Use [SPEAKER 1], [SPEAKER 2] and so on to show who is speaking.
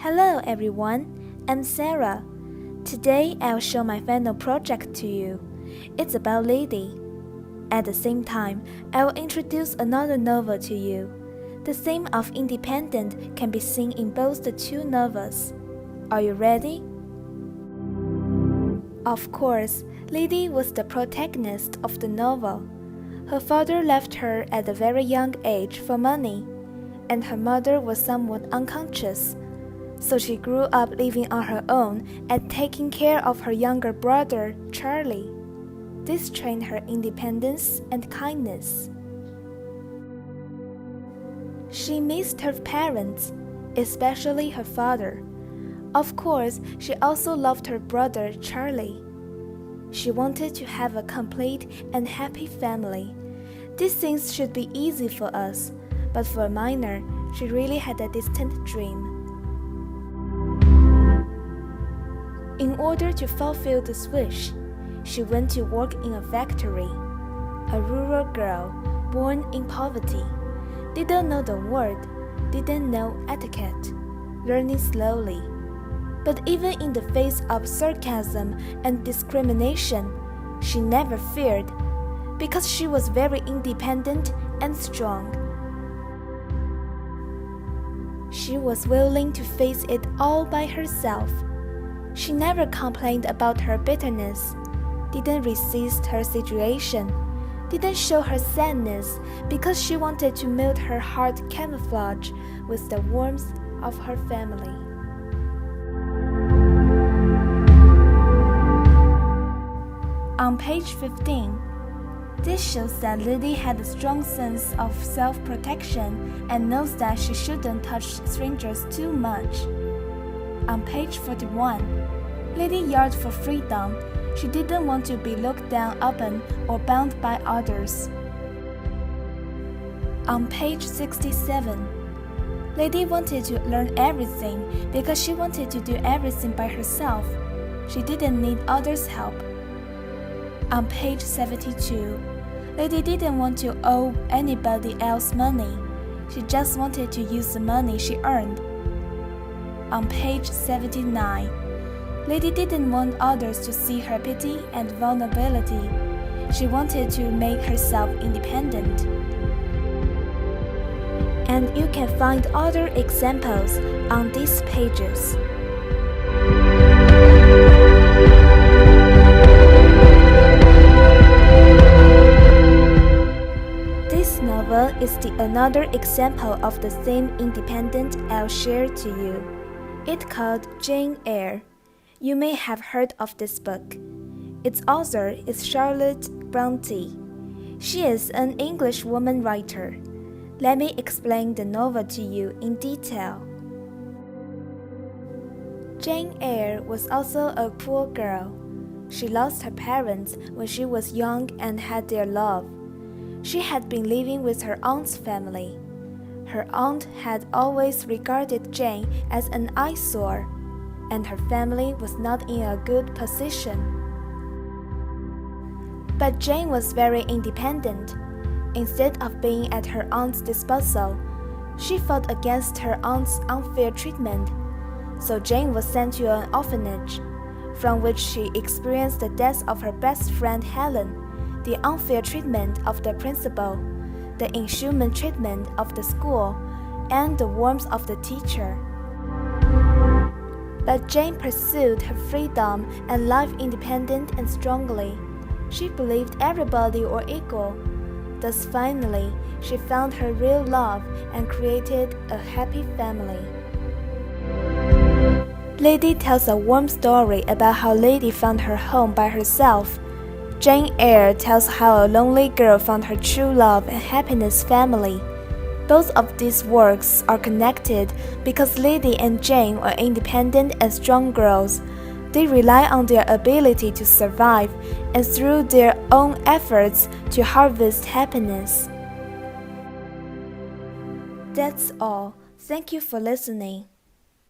[SPEAKER 1] Hello everyone, I'm Sarah. Today I'll show my final project to you. It's about Lyddie. At the same time, I will introduce another novel to you. The theme of independent can be seen in both the two novels. Are you ready? Of course, Lyddie was the protagonist of the novel. Her father left her at a very young age for money, and her mother was somewhat unconscious. So she grew up living on her own and taking care of her younger brother, Charlie. This trained her independence and kindness. She missed her parents, especially her father. Of course, she also loved her brother, Charlie. She wanted to have a complete and happy family. These things should be easy for us, but for a minor, she really had a distant dream. In order to fulfill this wish, she went to work in a factory. A rural girl, born in poverty, didn't know the word, didn't know etiquette, learning slowly. But even in the face of sarcasm and discrimination, she never feared, because she was very independent and strong. She was willing to face it all by herself. She never complained about her bitterness, didn't resist her situation, didn't show her sadness because she wanted to make her heart camouflage with the warmth of her family. On page 15, this shows that Lyddie had a strong sense of self-protection and knows that she shouldn't touch strangers too much. On page 41, Lyddie yearned for freedom. She didn't want to be looked down upon or bound by others. On page 67, Lyddie wanted to learn everything because she wanted to do everything by herself. She didn't need others' help. On page 72, Lyddie didn't want to owe anybody else money. She just wanted to use the money she earned. On page 79, Lyddie didn't want others to see her pity and vulnerability. She wanted to make herself independent. And you can find other examples on these pages. This novel is another example of the same independent I'll share to you. It's called Jane Eyre. You may have heard of this book. Its author is Charlotte Bronte. She is an English woman writer. Let me explain the novel to you in detail. Jane Eyre was also a poor girl. She lost her parents when she was young and had their love. She had been living with her aunt's family. Her aunt had always regarded Jane as an eyesore, and her family was not in a good position. But Jane was very independent. Instead of being at her aunt's disposal, she fought against her aunt's unfair treatment. So Jane was sent to an orphanage, from which she experienced the death of her best friend Helen, the unfair treatment of the principal, the inhuman treatment of the school, and the warmth of the teacher. But Jane pursued her freedom and life independent and strongly. She believed everybody were equal. Thus finally, she found her real love and created a happy family. Lyddie tells a warm story about how Lyddie found her home by herself. Jane Eyre tells how a lonely girl found her true love and happiness family. Both of these works are connected because Lyddie and Jane are independent and strong girls. They rely on their ability to survive and through their own efforts to harvest happiness. That's all. Thank you for listening.